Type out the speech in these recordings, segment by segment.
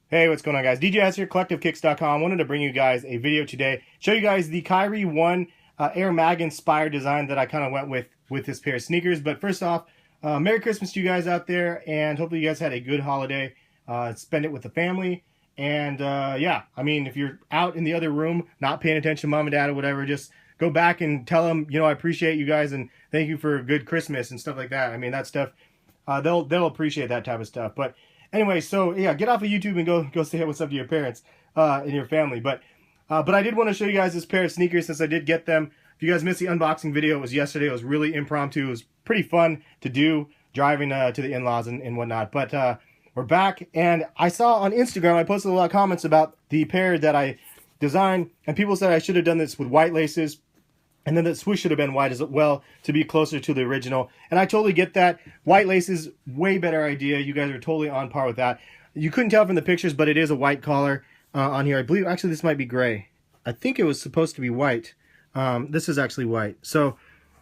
Hey, what's going on, guys? DJS here, CollectiveKicks.com. Wanted to bring you guys a video today. Show you guys the Kyrie 1 Air Mag inspired design that I kind of went with this pair of sneakers. But first off, Merry Christmas to you guys out there, and hopefully you guys had a good holiday. Spend it with the family. And yeah, I mean, if you're out in the other room, not paying attention, mom and dad or whatever, just go back and tell them, I appreciate you guys and thank you for a good Christmas and stuff like that. I mean, that stuff, they'll appreciate that type of stuff. But anyway, so yeah, get off of YouTube and go say what's up to your parents and your family. But I did want to show you guys this pair of sneakers since I did get them. If you guys missed the unboxing video, it was yesterday. It was really impromptu. It was pretty fun to do driving to the in-laws and whatnot. But we're back, and I saw on Instagram, I posted a lot of comments about the pair that I designed, and people said I should have done this with white laces, and then the swoosh should have been white as well to be closer to the original. And I totally get that. White laces, way better idea. You guys are totally on par with that. You couldn't tell from the pictures, but it is a white collar on here. I believe, actually, this might be gray. I think it was supposed to be white. This is actually white. So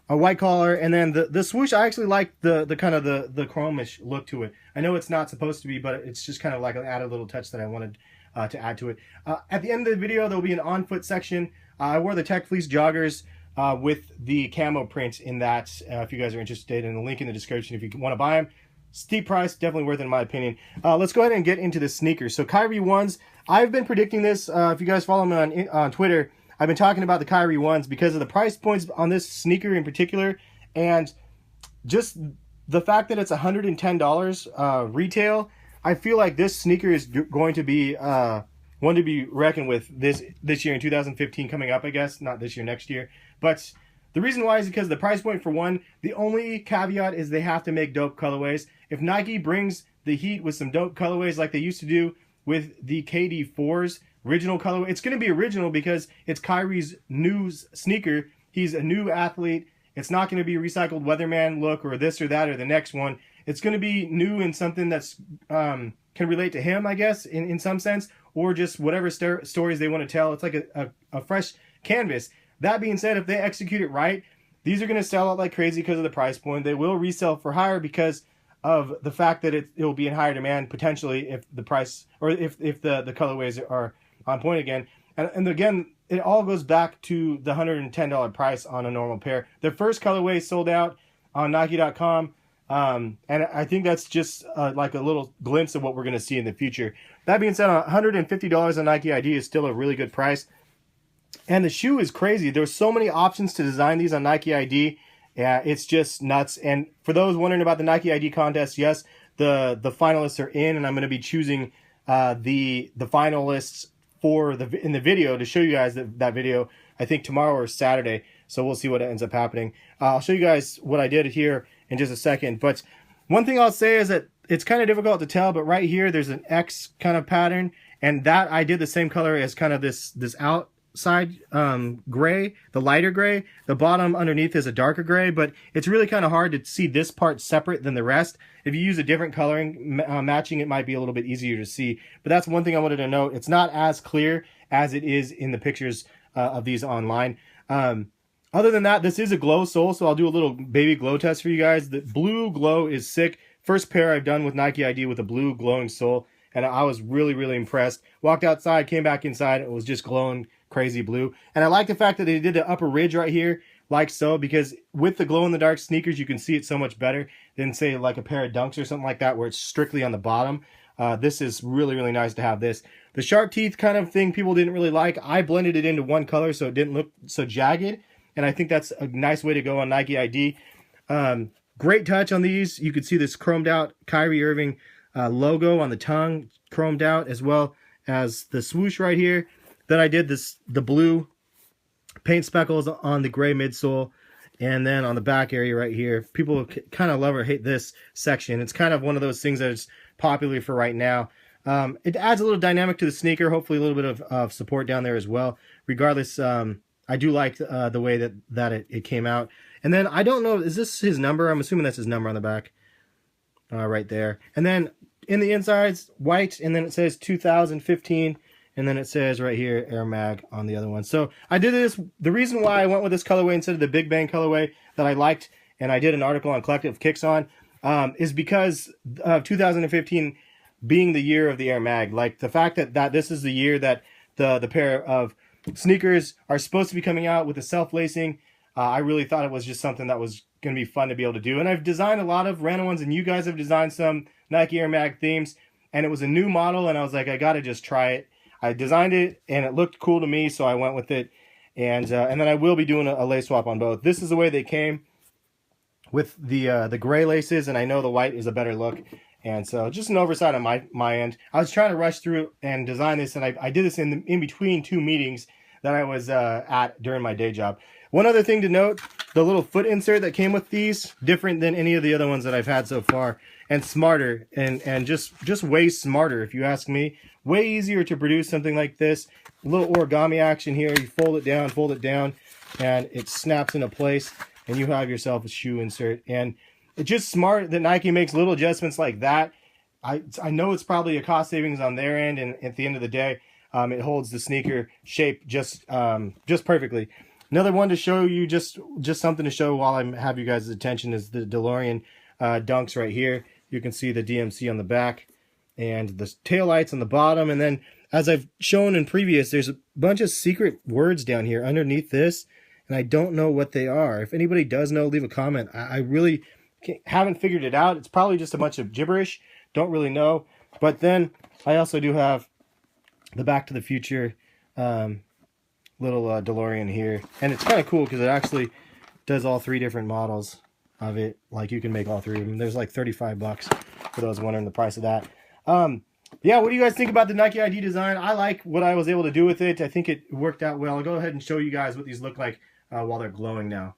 a white collar, and then the swoosh, I actually like the kind of the chromish look to it. I know it's not supposed to be, but it's just kind of like an added little touch that I wanted to add to it. At the end of the video, there'll be an on-foot section. I wore the Tech Fleece joggers with the camo print in that, if you guys are interested, and the link in the description if you want to buy them. Steep price, definitely worth it in my opinion. Let's go ahead and get into the sneakers. So Kyrie 1s, I've been predicting this. If you guys follow me on Twitter, I've been talking about the Kyrie 1s because of the price points on this sneaker in particular, and just the fact that it's $110 retail. I feel like this sneaker is going to be one to be reckoned with this year in 2015 coming up, I guess. Not this year, next year. But the reason why is because the price point, for one, the only caveat is they have to make dope colorways. If Nike brings the heat with some dope colorways like they used to do with the KD4's original colorway, it's going to be original because it's Kyrie's new sneaker. He's a new athlete. It's not going to be a recycled weatherman look or this or that or the next one. It's going to be new and something that's can relate to him, I guess, in some sense, or just whatever stories they want to tell. It's like a fresh canvas. That being said, if they execute it right, these are going to sell out like crazy because of the price point. They will resell for higher because of the fact that it will be in higher demand potentially if the price, or if the colorways are on point again. And again, it all goes back to the $110 price on a normal pair. The first colorway sold out on Nike.com. And I think that's just like a little glimpse of what we're going to see in the future. That being said, $150 on NikeID is still a really good price. And the shoe is crazy. There's so many options to design these on NikeID. Yeah, it's just nuts. And for those wondering about the NikeID contest, yes, the finalists are in, and I'm going to be choosing the finalists in the video to show you guys that video, I think tomorrow or Saturday. So we'll see what ends up happening. I'll show you guys what I did here in just a second. But one thing I'll say is that it's kind of difficult to tell, but right here there's an X kind of pattern, and that I did the same color as kind of this outside gray, the lighter gray. The bottom underneath is a darker gray, but it's really kind of hard to see this part separate than the rest. If you use a different coloring matching, it might be a little bit easier to see. But that's one thing I wanted to note. It's not as clear as it is in the pictures of these online. Other than that, this is a glow sole, so I'll do a little baby glow test for you guys. The blue glow is sick. First pair I've done with NikeID with a blue glowing sole, and I was really, really impressed. Walked outside, came back inside, it was just glowing crazy blue. And I like the fact that they did the upper ridge right here, like so, because with the glow-in-the-dark sneakers, you can see it so much better than, say, like a pair of Dunks or something like that, where it's strictly on the bottom. This is really, really nice to have this. The shark teeth kind of thing people didn't really like. I blended it into one color so it didn't look so jagged, and I think that's a nice way to go on NikeID. Great touch on these. You can see this chromed out Kyrie Irving logo on the tongue, chromed out, as well as the swoosh right here. Then I did the blue paint speckles on the gray midsole, and then on the back area right here. People kind of love or hate this section. It's kind of one of those things that is popular for right now. It adds a little dynamic to the sneaker, hopefully a little bit of support down there as well. Regardless, I do like the way that it came out. And then I don't know, is this his number? I'm assuming that's his number on the back, right there. And then in the insides, white, and then it says 2015. And then it says right here, Air Mag on the other one. So I did this. The reason why I went with this colorway instead of the Big Bang colorway that I liked, and I did an article on Collective Kicks on, is because of 2015 being the year of the Air Mag. Like the fact that this is the year that the pair of sneakers are supposed to be coming out with the self-lacing. I really thought it was just something that was going to be fun to be able to do. And I've designed a lot of random ones, and you guys have designed some Nike Air Mag themes. And it was a new model, and I was like, I got to just try it. I designed it, and it looked cool to me, so I went with it. And then I will be doing a lace swap on both. This is the way they came with the gray laces, and I know the white is a better look. And so just an oversight on my end. I was trying to rush through and design this, and I did this in between 2 meetings that I was at during my day job. One other thing to note, the little foot insert that came with these, different than any of the other ones that I've had so far, and smarter, and just way smarter, if you ask me. Way easier to produce something like this. A little origami action here. You fold it down, and it snaps into place, and you have yourself a shoe insert. And it's just smart that Nike makes little adjustments like that. I know it's probably a cost savings on their end, and at the end of the day, it holds the sneaker shape just perfectly. Another one to show you, just something to show while I have you guys' attention, is the Delorean Dunks right here. You can see the DMC on the back and the taillights on the bottom. And then, as I've shown in previous, there's a bunch of secret words down here underneath this, and I don't know what they are. If anybody does know, leave a comment. I really haven't figured it out. It's probably just a bunch of gibberish. Don't really know. But then I also do have the Back to the Future little DeLorean here, and it's kind of cool because it actually does all 3 different models of it. Like, you can make all 3 of them. There's like $35 for those wondering the price of that. Yeah, what do you guys think about the NikeID design? I like what I was able to do with it. I think it worked out well. I'll go ahead and show you guys what these look like while they're glowing now.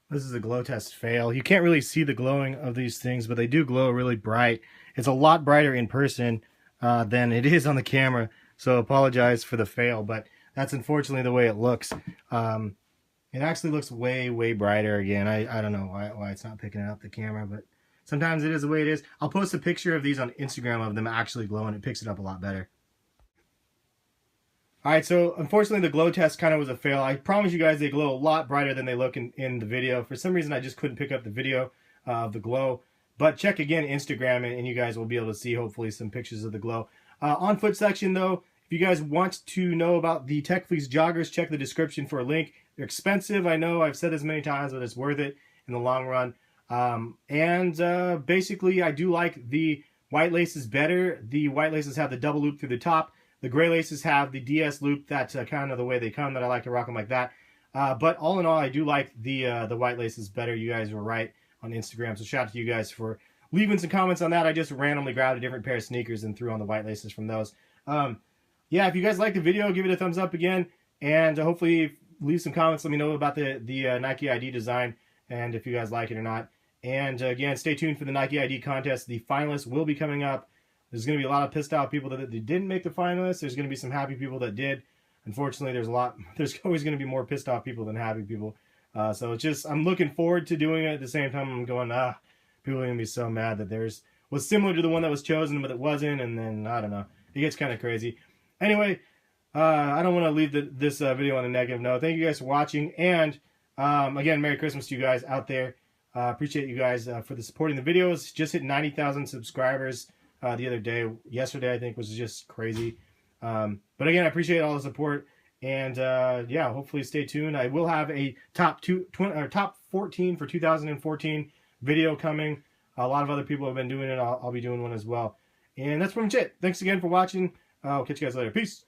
This is a glow test fail. You can't really see the glowing of these things, but they do glow really bright. It's a lot brighter in person than it is on the camera, so apologize for the fail, but that's unfortunately the way it looks. It actually looks way, way brighter again. I don't know why it's not picking up the camera, but sometimes it is the way it is. I'll post a picture of these on Instagram of them actually glowing. It picks it up a lot better. Alright, so unfortunately the glow test kind of was a fail. I promise you guys they glow a lot brighter than they look in the video. For some reason I just couldn't pick up the video of the glow. But check again Instagram and you guys will be able to see hopefully some pictures of the glow. On foot section though, if you guys want to know about the Tech Fleece joggers, check the description for a link. They're expensive, I know, I've said this many times, but it's worth it in the long run. Basically I do like the white laces better. The white laces have the double loop through the top. The gray laces have the DS loop. That's kind of the way they come, that I like to rock them like that. But all in all, I do like the white laces better. You guys were right on Instagram, so shout out to you guys for leaving some comments on that. I just randomly grabbed a different pair of sneakers and threw on the white laces from those. Yeah, if you guys liked the video, give it a thumbs up again, and hopefully leave some comments. Let me know about the NikeID design and if you guys like it or not. And again, stay tuned for the NikeID contest. The finalists will be coming up. There's going to be a lot of pissed off people that didn't make the finalists. There's going to be some happy people that did. Unfortunately, there's always going to be more pissed off people than happy people. So it's just, I'm looking forward to doing it. At the same time, I'm going, people are going to be so mad that theirs was similar to the one that was chosen, but it wasn't. And then, I don't know. It gets kind of crazy. Anyway, I don't want to leave this video on a negative note. Thank you guys for watching. And again, Merry Christmas to you guys out there. Appreciate you guys for the supporting the videos. Just hit 90,000 subscribers. The other day, yesterday I think, was just crazy. But again, I appreciate all the support, and yeah, hopefully stay tuned. I will have a top 14 for 2014 video coming. A lot of other people have been doing it. I'll be doing one as well. And that's pretty much it. Thanks again for watching. I'll catch you guys later. Peace.